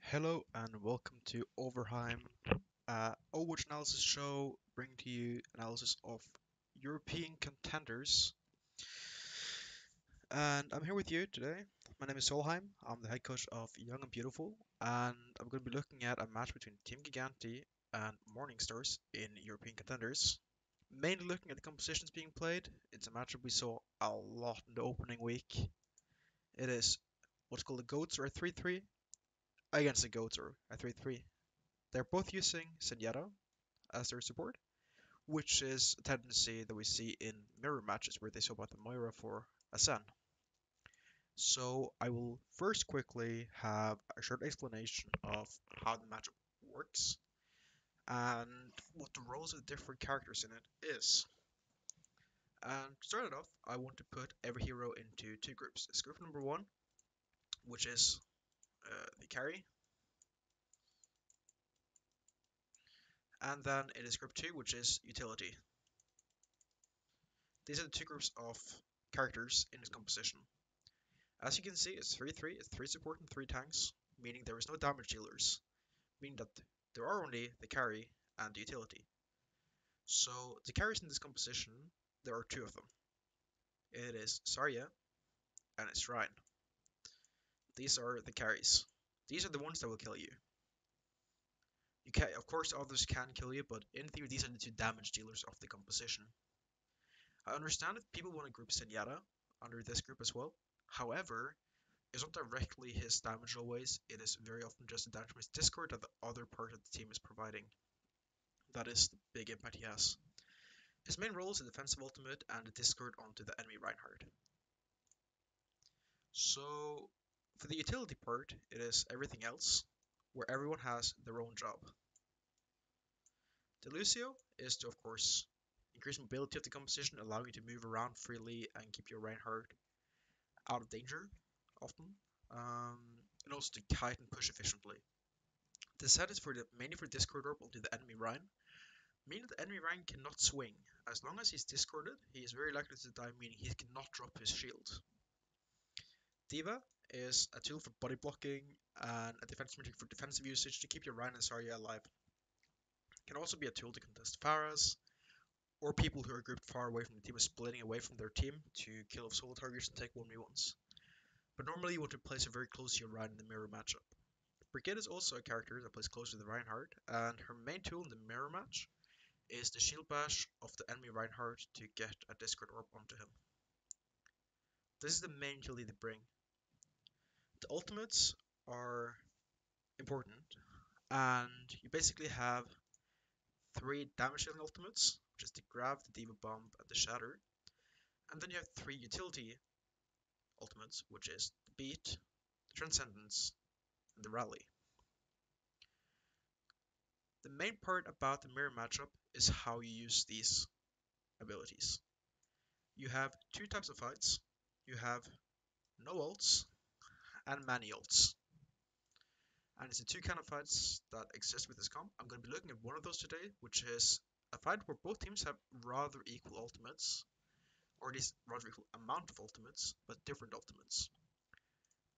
Hello and welcome to Overheim, Overwatch analysis show, bringing to you analysis of European contenders. And I'm here with you today. My name is Solheim. I'm the head coach of Young and Beautiful, and I'm going to be looking at a match between Team Giganti and Morningstars in European contenders. Mainly looking at the compositions being played. It's a matchup we saw a lot in the opening week. It is what's called a GOATs or a 3-3 against a GOATs or a 3-3. They're both using Zenyatta as their support, which is a tendency that we see in mirror matches where they swap out the Moira for a Sen. So I will first quickly have a short explanation of how the matchup works and what the roles of the different characters in it is. And to start it off, I want to put every hero into two groups. It's group number one, which is the carry, and then it is group two, which is utility. These are the two groups of characters in this composition. As you can see, it's 3-3, it's 3 support and 3 tanks, meaning there is no damage dealers, meaning that there are only the carry and the utility. So the carries in this composition, there are two of them. It is Zarya and it's Rein. These are the carries. These are the ones that will kill you. You can, of course, others can kill you, but in theory, these are the two damage dealers of the composition. I understand if people want to group Zenyatta under this group as well. However, it's not directly his damage always, it is very often just the damage from his Discord that the other part of the team is providing. That is the big impact he has. His main role is the defensive ultimate and the Discord onto the enemy Reinhardt. So, for the utility part, it is everything else, where everyone has their own job. The Lucio is to, of course, increase mobility of the composition, allowing you to move around freely and keep your Reinhardt out of danger, often. Um, and also to kite and push efficiently. The set is mainly for Discord orb onto the enemy Rein, meaning the enemy Rein cannot swing. As long as he's discorded, he is very likely to die, meaning he cannot drop his shield. Diva is a tool for body blocking and a defense magic for defensive usage to keep your Rein and Zarya alive. It can also be a tool to contest Pharahs, or people who are grouped far away from the team are splitting away from their team to kill off solo targets and take 1v1s. But normally you want to place it very close to your Rein in the mirror matchup. Brigitte is also a character that plays close to the Reinhardt, and her main tool in the mirror match is the shield bash of the enemy Reinhardt to get a Discord orb onto him. This is the main utility they bring. The ultimates are important, and you basically have 3 damage dealing ultimates, which is the Grab, the Diva Bomb, and the Shatter. And then you have 3 utility ultimates, which is the Beat, the Transcendence, and the Rally. The main part about the mirror matchup is how you use these abilities. You have 2 types of fights. You have no ults and many ults. And it's the 2 kind of fights that exist with this comp. I'm going to be looking at one of those today, which is a fight where both teams have rather equal ultimates, or at least rather equal amount of ultimates, but different ultimates,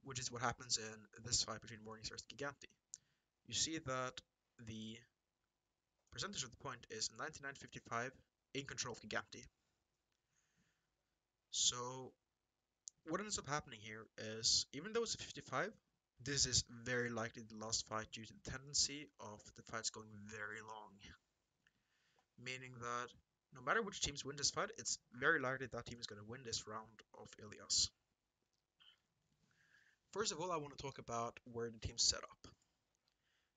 which is what happens in this fight between Morningstars and Giganti. You see that the percentage of the point is 99.55 in control of Giganti. So what ends up happening here is, even though it's a 55, this is very likely the last fight due to the tendency of the fights going very long. Meaning that no matter which teams win this fight, it's very likely that team is going to win this round of Ilias. First of all, I want to talk about where the team's set up.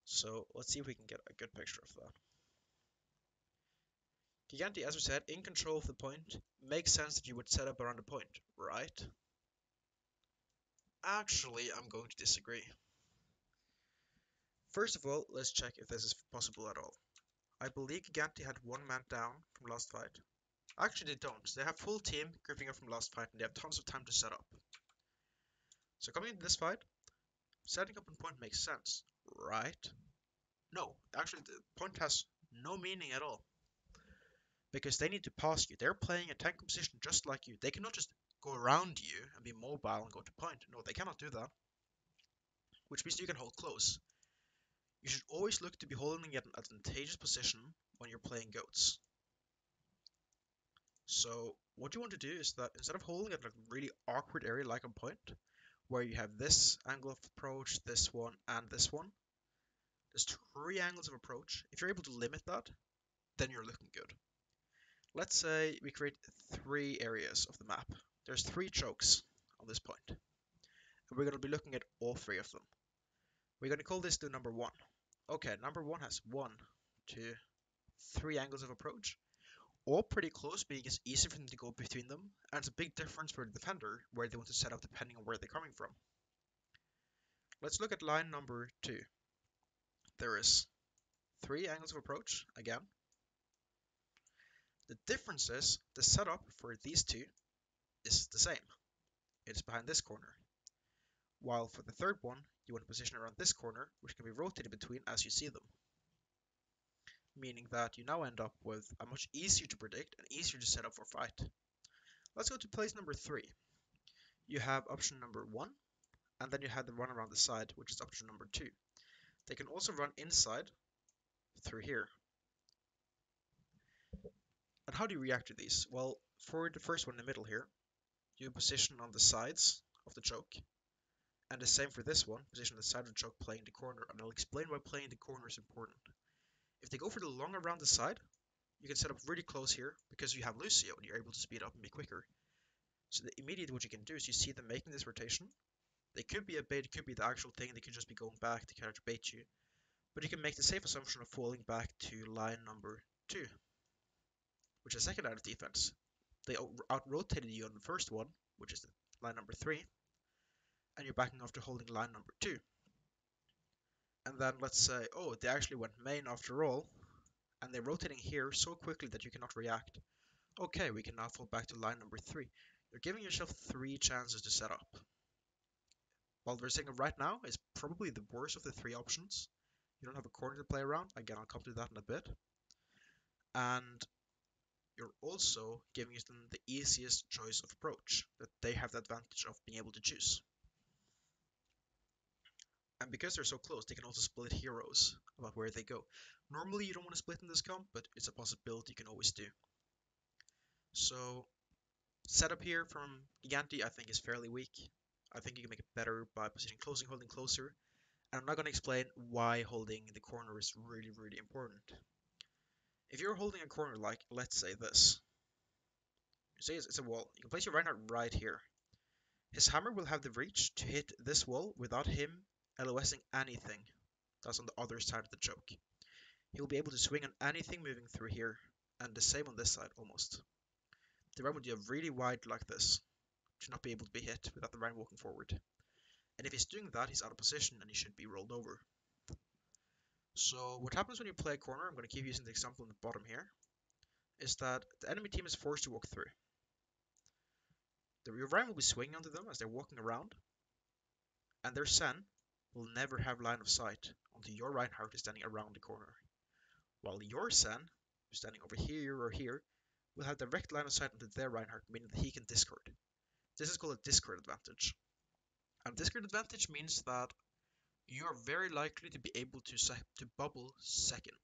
So let's see if we can get a good picture of that. Giganti, as we said, in control of the point, makes sense that you would set up around the point, right? Actually, I'm going to disagree. First of all, let's check if this is possible at all. I believe Giganti had 1 man down from last fight. Actually, they don't. They have full team grouping up from last fight, and they have tons of time to set up. So coming into this fight, setting up on point makes sense, right? No, actually, the point has no meaning at all. Because they need to pass you. They're playing a tank position just like you. They cannot just go around you and be mobile and go to point. No, they cannot do that. Which means you can hold close. You should always look to be holding at an advantageous position when you're playing goats. So what you want to do is that instead of holding at a really awkward area like a point, where you have this angle of approach, this one, and this one, there's three angles of approach. If you're able to limit that, then you're looking good. Let's say we create three areas of the map. There's three chokes on this point, and we're going to be looking at all three of them. We're going to call this the number one. Okay, number one has one, two, three angles of approach, all pretty close, being it's easy for them to go between them, and it's a big difference for the defender where they want to set up depending on where they're coming from. Let's look at line number two. There is three angles of approach again. The difference is the setup for these two is the same. It's behind this corner. While for the third one, you want to position around this corner, which can be rotated between as you see them. Meaning that you now end up with a much easier to predict and easier to set up for fight. Let's go to place number three. You have option number one, and then you have the run around the side, which is option number two. They can also run inside through here. And how do you react to these? Well, for the first one in the middle here, you position on the sides of the choke. And the same for this one, position on the side of the choke playing the corner. And I'll explain why playing the corner is important. If they go for the long around the side, you can set up really close here because you have Lucio and you're able to speed up and be quicker. So the immediate what you can do is you see them making this rotation. They could be a bait, it could be the actual thing, they could just be going back to counter bait you. But you can make the safe assumption of falling back to line number two, which is second line of defense. They out-rotated you on the first one, which is line number three, and you're backing off to holding line number two. And then let's say, oh, they actually went main after all, and they're rotating here so quickly that you cannot react. Okay, we can now fall back to line number three. You're giving yourself three chances to set up. While we're saying right now is probably the worst of the three options. You don't have a corner to play around. Again, I'll come to that in a bit. And you're also giving them the easiest choice of approach, that they have the advantage of being able to choose. And because they're so close, they can also split heroes about where they go. Normally you don't want to split in this comp, but it's a possibility you can always do. So setup here from Giganti I think is fairly weak. I think you can make it better by positioning closing, holding closer. And I'm not going to explain why holding the corner is really, really important. If you're holding a corner like, let's say this, say it's a wall, you can place your Reinhardt right here. His hammer will have the reach to hit this wall without him LOSing anything that's on the other side of the choke. He'll be able to swing on anything moving through here, and the same on this side almost. The Rein would have really wide like this, should not be able to be hit without the Rein walking forward. And if he's doing that, he's out of position and he should be rolled over. So what happens when you play a corner, I'm going to keep using the example on the bottom here, is that the enemy team is forced to walk through. Your Rein will be swinging onto them as they're walking around, and their Sen will never have line of sight onto your Reinhardt is standing around the corner. While your Sen, who's standing over here or here, will have direct line of sight onto their Reinhardt, meaning that he can discord. This is called a discord advantage. And discord advantage means that you are very likely to be able to bubble second.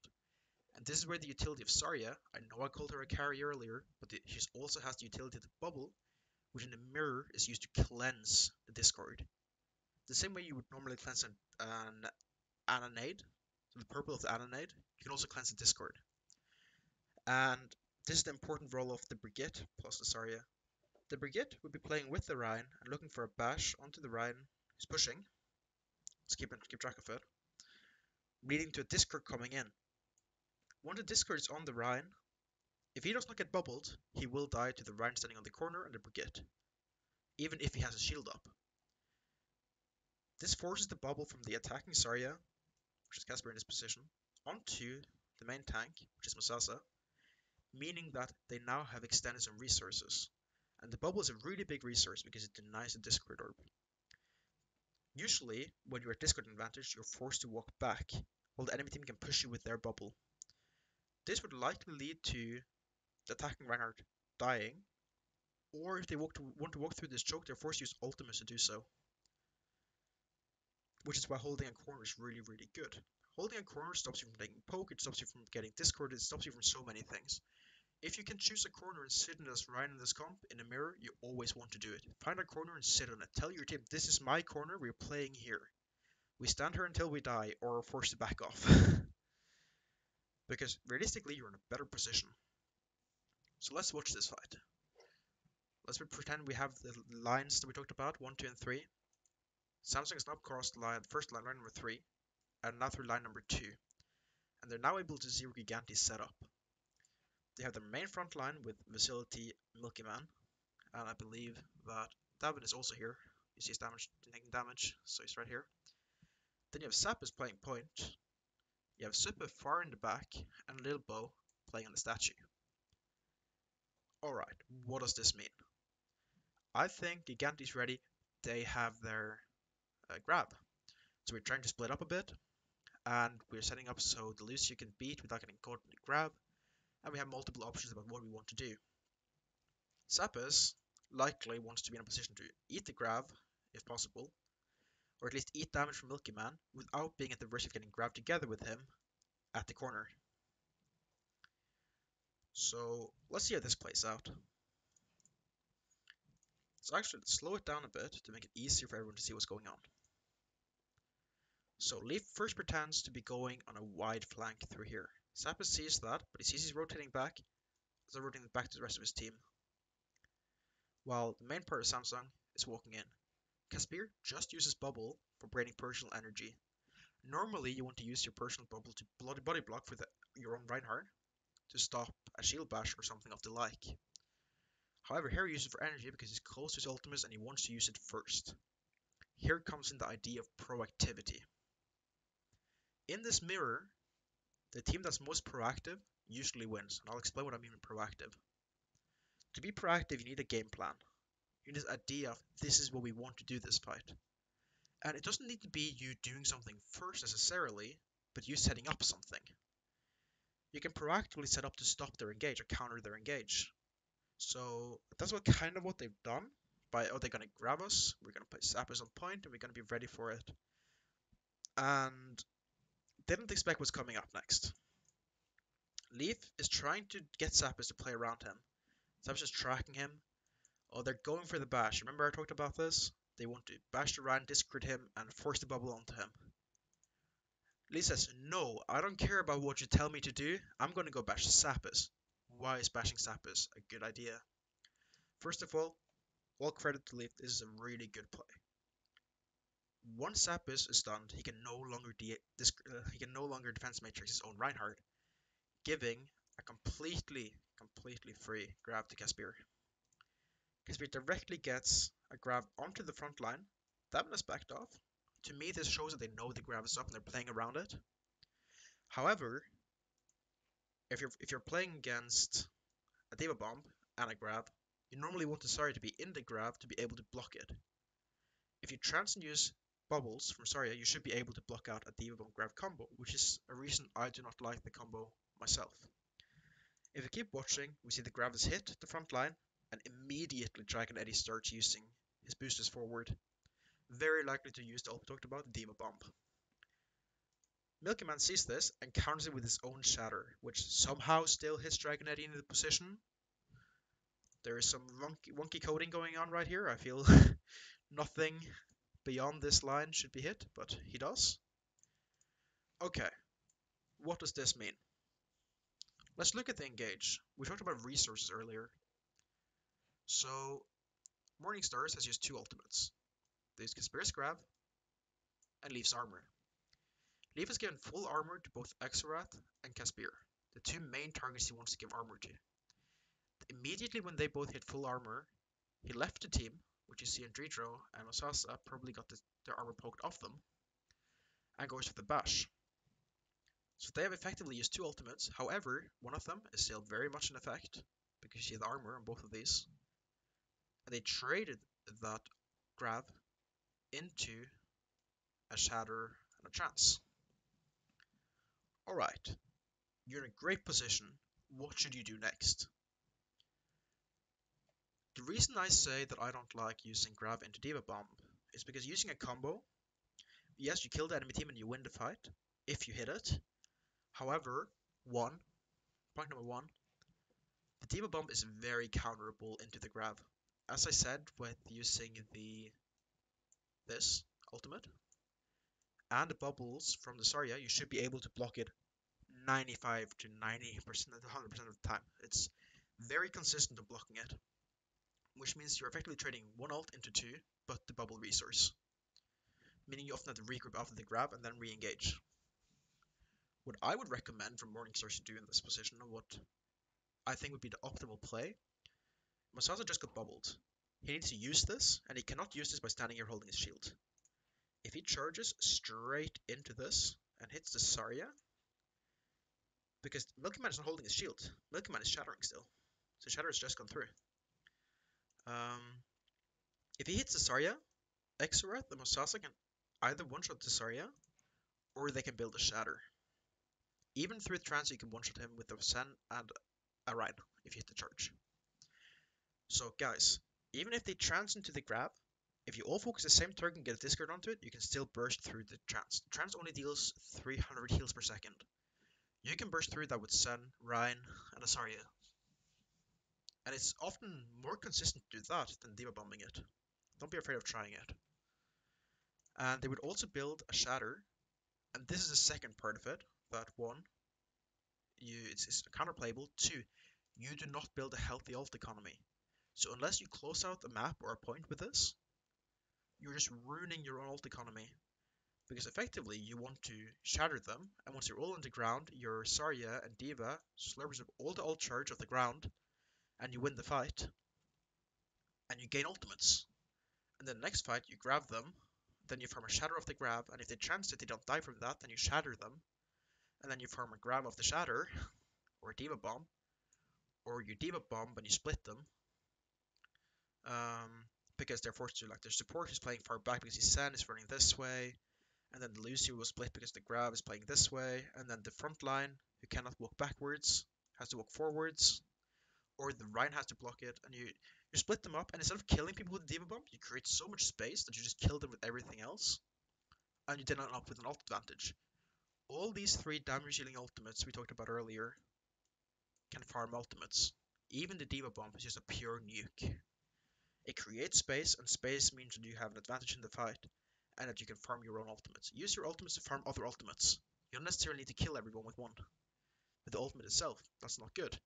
And this is where the utility of Zarya, I know I called her a carry earlier, but she also has the utility of the bubble, which in the mirror is used to cleanse the discord. The same way you would normally cleanse an Ananade, so the purple of the Ananade, you can also cleanse the discord. And this is the important role of the Brigitte plus the Zarya. The Brigitte would be playing with the Rein and looking for a bash onto the Rein who's pushing. Let's keep track of it. Leading to a discord coming in. When the discord is on the Rein, if he does not get bubbled, he will die to the Rein standing on the corner and the Brigitte, even if he has a shield up. This forces the bubble from the attacking Zarya, which is Casper in this position, onto the main tank, which is Masasa, meaning that they now have extended some resources. And the bubble is a really big resource because it denies the discord orb. Usually, when you're at discord advantage, you're forced to walk back, while the enemy team can push you with their bubble. This would likely lead to the attacking Reinhardt dying, or if they want to walk through this choke, they're forced to use ultimates to do so. which is why holding a corner is really, really good. Holding a corner stops you from taking poke, it stops you from getting discorded, it stops you from so many things. If you can choose a corner and sit in this right in this comp in a mirror, you always want to do it. Find a corner and sit on it. Tell your team, this is my corner, we're playing here. We stand here until we die or are forced to back off. Because realistically, you're in a better position. So let's watch this fight. Let's pretend we have the lines that we talked about, 1, 2, and 3. Samsung has now crossed line, first line, line number 3, and now through line number 2. And they're now able to zero Gigante's setup. They have their main front line with Facility Milky Man, and I believe that Davin is also here. You see his damage, taking damage, so he's right here. Then you have Sapis playing point. You have Super far in the back, and Little Bo playing on the statue. Alright, what does this mean? I think Gigante's ready. They have their grab. So we're trying to split up a bit, and we're setting up so the Lucio can beat without getting caught in the grab, and we have multiple options about what we want to do. Sapis likely wants to be in a position to eat the grab, if possible, or at least eat damage from Milky Man without being at the risk of getting grabbed together with him at the corner. So let's see how this plays out. So actually, let's slow it down a bit to make it easier for everyone to see what's going on. So Leaf first pretends to be going on a wide flank through here. Sapis sees that, but he sees he's rotating back, so rotating back to the rest of his team. While the main part of Samsung is walking in. Caspir just uses bubble for draining personal energy. Normally you want to use your personal bubble to body block for your own Reinhardt to stop a shield bash or something of the like. However, here he uses it for energy because he's close to his ultimates and he wants to use it first. Here comes in the idea of proactivity. In this mirror, the team that's most proactive usually wins, and I'll explain what I mean by proactive. To be proactive, you need a game plan. You need this idea of this is what we want to do this fight. And it doesn't need to be you doing something first necessarily, but you setting up something. You can proactively set up to stop their engage or counter their engage. So that's what they've done. They're gonna grab us, we're gonna play Sappers on point, and we're gonna be ready for it. And didn't expect what's coming up next. Leaf is trying to get Sappers to play around him. Sappers is tracking him. Oh, they're going for the bash. Remember I talked about this? They want to bash around, discard him, and force the bubble onto him. Lee says, no, I don't care about what you tell me to do. I'm going to go bash Sappis. Why is bashing Sappis a good idea? First of all credit to Lee, this is a really good play. Once Sappis is stunned, he can no longer defense matrix his own Reinhardt, giving a completely free grab to Caspir. Caspir directly gets a grab onto the front line. That one is backed off. To me, this shows that they know the grab is up and they're playing around it. However, if you're playing against a D.Va Bomb and a grab, you normally want the Zarya to be in the grab to be able to block it. If you trance and use bubbles from Zarya, you should be able to block out a D.Va Bomb grab combo, which is a reason I do not like the combo myself. If you keep watching, we see the grab is hit the front line, and immediately Dragon Eddy starts using his boosters forward. Very likely to use the ult we talked about, the D.Va Bomb. Milky Man sees this and counters it with his own Shatter, which somehow still hits Dragon Eddy into the position. There is some wonky coding going on right here. I feel nothing beyond this line should be hit, but he does. Okay, what does this mean? Let's look at the engage. We talked about resources earlier. So, Morningstars has used two ultimates. They use Conspiracy Grab and Leaf's armor. Leaf has given full armor to both Exorath and Caspir, the two main targets he wants to give armor to. Immediately when they both hit full armor, he left the team, which you see in Dridro and Osasa probably got their armor poked off them, and goes for the bash. So they have effectively used two ultimates, however, one of them is still very much in effect, because you see the armor on both of these. And they traded that grab into a Shatter and a Chance. Alright, you're in a great position. What should you do next? The reason I say that I don't like using grab into D.Va Bomb is because using a combo, yes, you kill the enemy team and you win the fight if you hit it. However, point number one, the Diva Bomb is very counterable into the grab. As I said, with using this ultimate and the bubbles from the Zarya, you should be able to block it 95 to 90%, 100% of the time. It's very consistent of blocking it, which means you're effectively trading one ult into two, but the bubble resource, meaning you often have to regroup after the grab and then re-engage. What I would recommend for Morningstar to do in this position, and what I think would be the optimal play, Masasa just got bubbled. He needs to use this, and he cannot use this by standing here holding his shield. If he charges straight into this and hits the Zarya, because Milky Man is not holding his shield, Milky Man is shattering still. So Shatter has just gone through. Um, if he hits the Zarya, Exorath and Mosasa can either one-shot the Zarya, or they can build a Shatter. Even through the trance, you can one-shot him with a Sen and a Rhine if you hit the charge. So guys, even if they trance into the grab, if you all focus the same target and get a discard onto it, you can still burst through the trance. The trance only deals 300 heals per second. You can burst through that with Sen, Rhine, and a Zarya. And it's often more consistent to do that than Diva bombing it. Don't be afraid of trying it. And they would also build a Shatter, and this is the second part of it, that one, it's counterplayable. Two, you do not build a healthy ult economy. So unless you close out a map or a point with this, you're just ruining your own ult economy. Because effectively, you want to shatter them, and once you're all on the ground, your Zarya and Diva slurps up all the ult charge of the ground, and you win the fight, and you gain ultimates. And then the next fight, you grab them, then you farm a shatter of the grab, and if they chance it, they don't die from that, then you shatter them, and then you farm a grab of the shatter, or a Diva bomb, or you Diva bomb and you split them, um, because they're forced to, like, their support is playing far back because his Sen is running this way, and then the Lucio will split because the grab is playing this way, and then the front line, who cannot walk backwards, has to walk forwards, or the Rhine has to block it, and you split them up, and instead of killing people with the Diva Bomb, you create so much space that you just kill them with everything else, and you then end up with an ult advantage. All these three damage dealing ultimates we talked about earlier can farm ultimates. Even the Diva Bomb is just a pure nuke. It creates space, and space means that you have an advantage in the fight, and that you can farm your own ultimates. Use your ultimates to farm other ultimates. You don't necessarily need to kill everyone with one. With the ultimate itself, that's not good.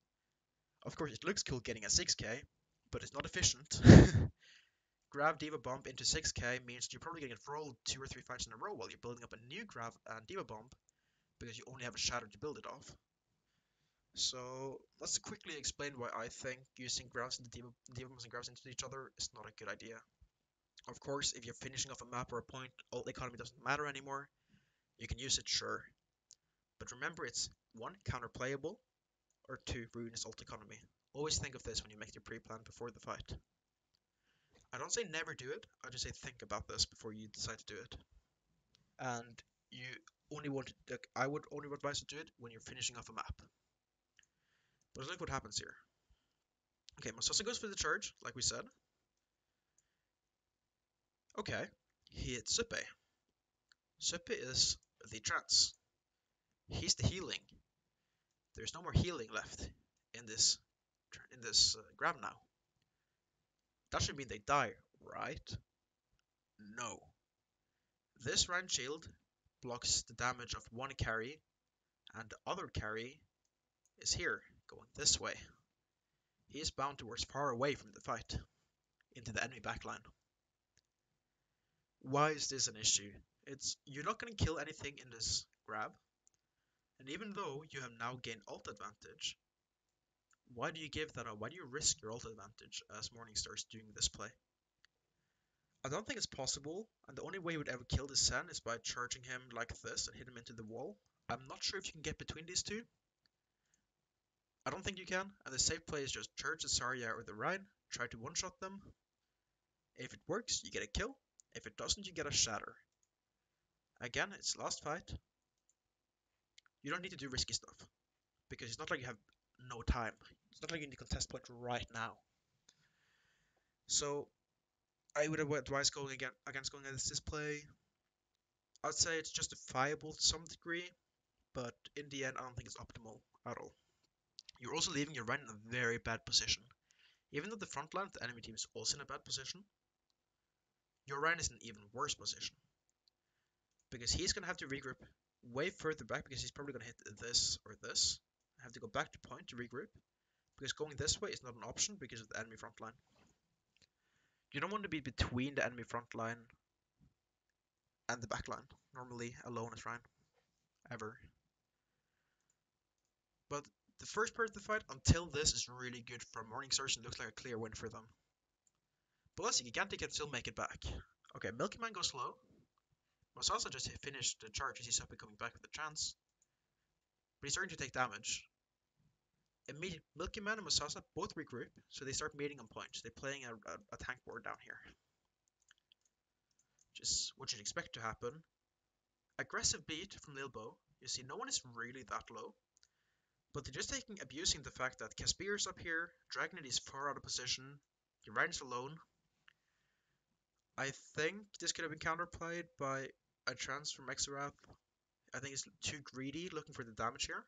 Of course, it looks cool getting a 6k, but it's not efficient. Grab Diva Bomb into 6k means you're probably getting it rolled 2 or 3 fights in a row while you're building up a new Grab and Diva Bomb, because you only have a Shatter to build it off. So let's quickly explain why I think using Grabs into Diva Bombs and Grabs into each other is not a good idea. Of course, if you're finishing off a map or a point, ult economy doesn't matter anymore. You can use it, sure. But remember, it's 1, counterplayable, or 2, ruinous ult economy. Always think of this when you make your pre-plan before the fight. I don't say never do it, I just say think about this before you decide to do it. And you only want to, like, I would only advise to do it when you're finishing off a map. But look what happens here. Okay, Masasa goes for the charge, like we said. Okay, he hits Suppe. Suppe is the trance. He's the healing. There's no more healing left in this grab now. That should mean they die, right? No. This Rand Shield blocks the damage of one carry, and the other carry is here, going this way. He is bound towards far away from the fight, into the enemy backline. Why is this an issue? You're not going to kill anything in this grab, and even though you have now gained ult advantage, why do you give that up? Why do you risk your ult advantage as Morningstar's doing this play? I don't think it's possible, and the only way you would ever kill this Sen is by charging him like this and hit him into the wall. I'm not sure if you can get between these two. I don't think you can, and the safe play is just charge the Zarya or the Rhine, try to one-shot them. If it works, you get a kill. If it doesn't, you get a Shatter. Again, it's last fight. You don't need to do risky stuff, because it's not like you have no time. It's not like you need to contest point right now. So I would advise going against going against this play. I'd say it's justifiable to some degree, but in the end, I don't think it's optimal at all. You're also leaving your Rhine in a very bad position. Even though the front line of the enemy team is also in a bad position, your Rhine is in an even worse position. Because he's going to have to regroup way further back because he's probably going to hit this or this. Have to go back to point to regroup. Because going this way is not an option because of the enemy front line. You don't want to be between the enemy front line and the back line. Normally alone as Rhine. Ever. But the first part of the fight, until this, is really good for Morningstars and looks like a clear win for them. But let's see, Gigante can still make it back. Okay, Milky Man goes low. Masasa just finished the charge as he's up and coming back with a chance. But he's starting to take damage. Immediately, Milky Man and Masasa both regroup, so they start meeting on points. They're playing a tank board down here. Which is what you'd expect to happen. Aggressive beat from Lilbo. You see, no one is really that low. But they're just abusing the fact that Caspier's up here, Dragonite is far out of position, Urine's alone. I think this could have been counterplayed by a chance from Exarath. I think it's too greedy looking for the damage here.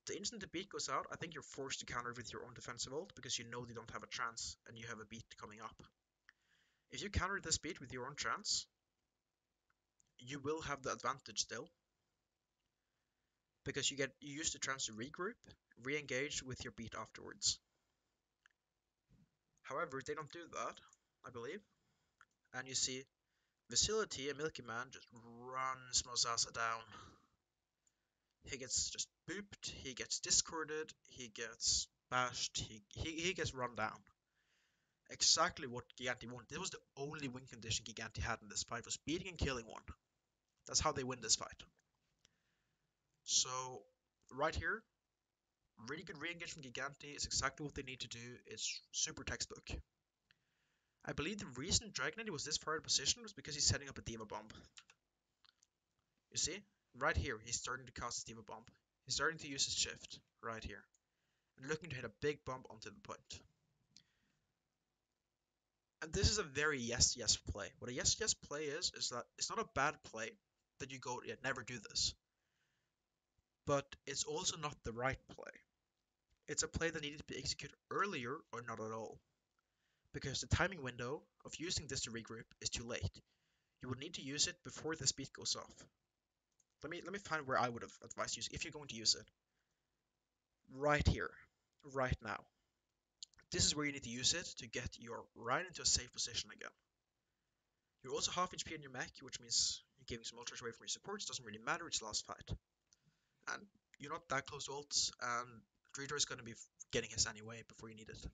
The instant the beat goes out, I think you're forced to counter with your own defensive ult because you know they don't have a chance and you have a beat coming up. If you counter this beat with your own chance, you will have the advantage still. Because you use the chance to regroup, re-engage with your beat afterwards. However, they don't do that, I believe. And you see, Facility and Milky Man just runs Mosasa down. He gets just booped, he gets discorded, he gets bashed, he gets run down. Exactly what Giganti wanted. This was the only win condition Giganti had in this fight, was beating and killing one. That's how they win this fight. So, right here, really good re-engage from Giganti is exactly what they need to do. It's super textbook. I believe the reason Dragonite was this far out of position was because he's setting up a Diva Bomb. You see? Right here, he's starting to cast his Diva Bomb. He's starting to use his shift, right here. And looking to hit a big bump onto the point. And this is a very yes play. What a yes play is that it's not a bad play that you go, yeah, never do this. But it's also not the right play. It's a play that needed to be executed earlier or not at all. Because the timing window of using this to regroup is too late. You would need to use it before the speed goes off. Let me find where I would have advised using if you're going to use it. Right here, right now. This is where you need to use it to get your Rhine into a safe position again. You're also half HP in your mech, which means you're giving some ultras away from your supports. Doesn't really matter, it's last fight. And you're not that close to ults, and Dreidor is going to be getting his anyway before you need it.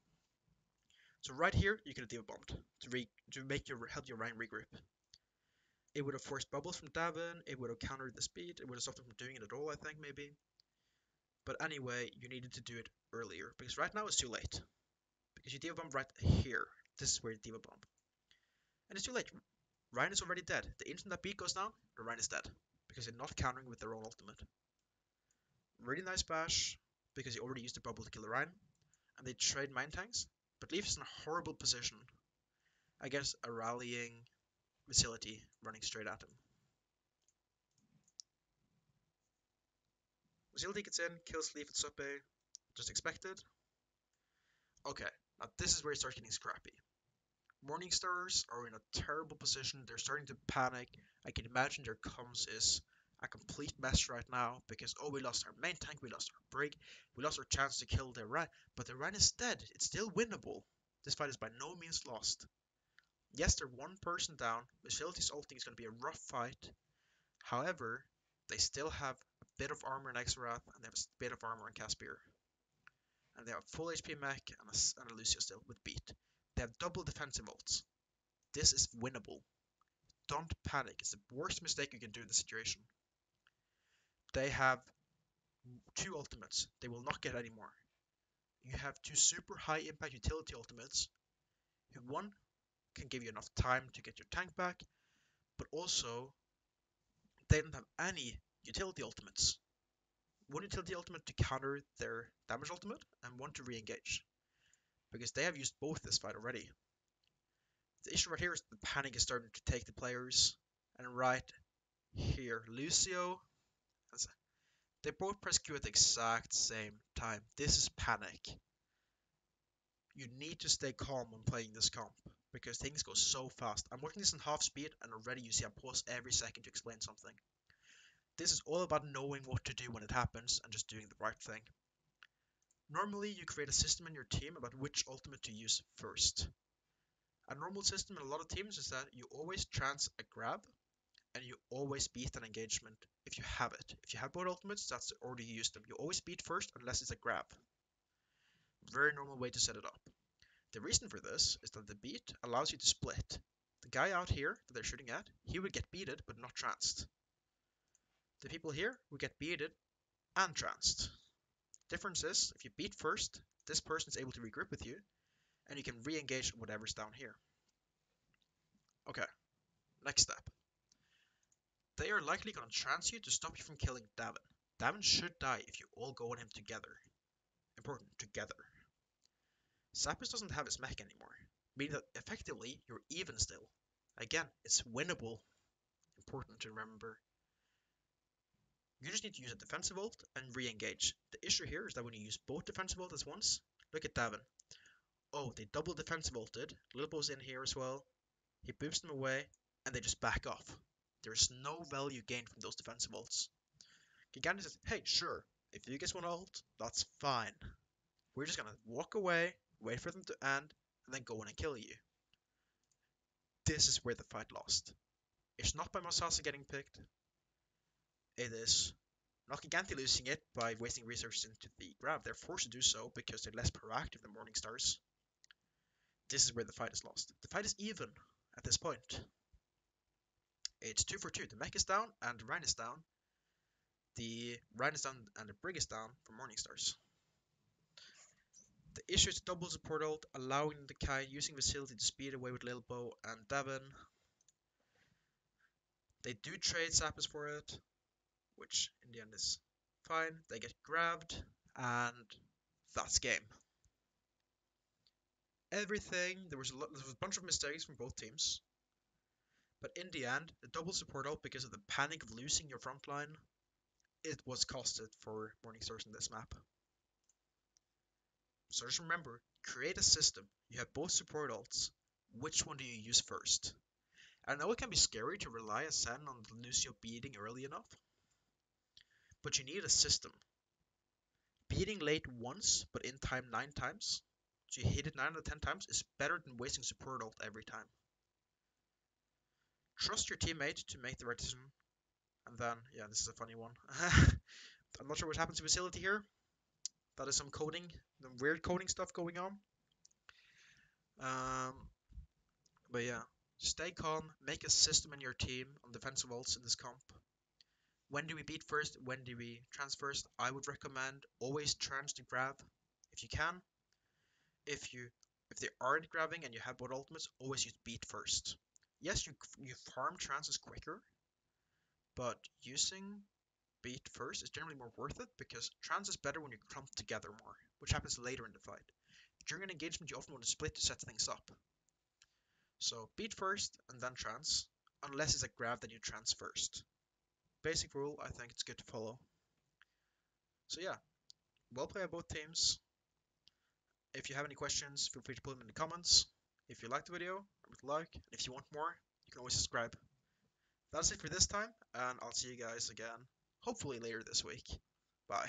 So right here, you could have Diva Bombed to make help your Rhine regroup. It would have forced bubbles from Davin, it would have countered the speed, it would have stopped him from doing it at all, I think, maybe. But anyway, you needed to do it earlier, because right now it's too late. Because you Diva Bomb right here. This is where you Diva Bomb. And it's too late. Ryan is already dead. The instant that beat goes down, the Ryan is dead. Because they're not countering with their own ultimate. Really nice bash, because he already used the bubble to kill the Ryan. And they trade mine tanks, but leaves us in a horrible position against a rallying facility running straight at him. Facility gets in, kills Leaf at sub A, just expected. Okay, now this is where it starts getting scrappy. Morningstars are in a terrible position. They're starting to panic. I can imagine their comms is a complete mess right now because, oh, we lost our main tank, we lost our brig, we lost our chance to kill their Ryan, but their Ryan is dead. It's still winnable. This fight is by no means lost. Yes, they're one person down. Facility's ulting is going to be a rough fight. However, they still have a bit of armor in Exarath, and they have a bit of armor in Caspier. And they have full HP mech and a Lucio still with beat. They have double defensive ults. This is winnable. Don't panic. It's the worst mistake you can do in this situation. They have two ultimates. They will not get any more. You have two super high impact utility ultimates. One can give you enough time to get your tank back, but also they don't have any utility ultimates. One utility ultimate to counter their damage ultimate, and one to re-engage. Because they have used both this fight already. The issue right here is the panic is starting to take the players, and right Here, Lucio, they both press Q at the exact same time. This is panic. You need to stay calm when playing this comp because things go so fast. I'm working this in half speed and already you see I pause every second to explain something. This is all about knowing what to do when it happens and just doing the right thing. Normally, you create a system in your team about which ultimate to use first. A normal system in a lot of teams is that you always trance a grab and you always beat an engagement if you have it. If you have both ultimates, that's already used them. You always beat first unless it's a grab. Very normal way to set it up. The reason for this is that the beat allows you to split. The guy out here that they're shooting at, he would get beated but not tranced. The people here would get beated and tranced. Difference is, if you beat first, this person is able to regroup with you, and you can re-engage whatever's down here. Okay, next step. They are likely going to trance you to stop you from killing Davin. Davin should die if you all go on him together. Important, together. Sapis doesn't have his mech anymore, meaning that effectively you're even still. Again, it's winnable. Important to remember. You just need to use a defensive ult and re-engage. The issue here is that when you use both defensive ults at once, look at Davin. Oh, they double defensive ulted. Lilbo's in here as well. He boosts them away, and they just back off. There's no value gained from those defensive ults. Gigantic says, hey, sure, if you guys want to ult, that's fine. We're just gonna walk away, wait for them to end, and then go in and kill you. This is where the fight lost. It's not by Masasa getting picked. It is not Giganti losing it by wasting resources into the grab. They're forced to do so because they're less proactive than Morningstars. This is where the fight is lost. The fight is even at this point. It's 2 for 2. The mech is down and the Rhine is down. The Rhine is down and the Brig is down for Morningstars. The issue is double support ult, allowing the Kai using facility to speed away with Lilbo and Devon. They do trade Sappers for it, which in the end is fine. They get grabbed, and that's game. Everything, there was a bunch of mistakes from both teams. But in the end, the double support ult, because of the panic of losing your front line, it was costed for Morningstars in this map. So just remember, create a system. You have both support ults. Which one do you use first? I know it can be scary to rely a Sen on Lucio beating early enough, but you need a system. Beating late once, but in time 9 times, so you hit it 9 out of 10 times, is better than wasting support ult every time. Trust your teammate to make the right decision, and then, yeah, this is a funny one. I'm not sure what happens to facility here. That is some coding, some weird coding stuff going on. But yeah, stay calm, make a system in your team on defensive ults in this comp. When do we beat first? When do we trans first? I would recommend always trans to grab if you can. If they aren't grabbing and you have both ultimates, always use beat first. Yes, you farm trances quicker, but using beat first is generally more worth it because trans is better when you clump together more, which happens later in the fight. During an engagement, you often want to split to set things up. So beat first and then trans, unless it's a grab that you trans first. Basic rule, I think it's good to follow. So yeah, well played by both teams. If you have any questions, feel free to put them in the comments. If you liked the video, remember to like, and if you want more, you can always subscribe. That's it for this time, and I'll see you guys again, hopefully later this week. Bye.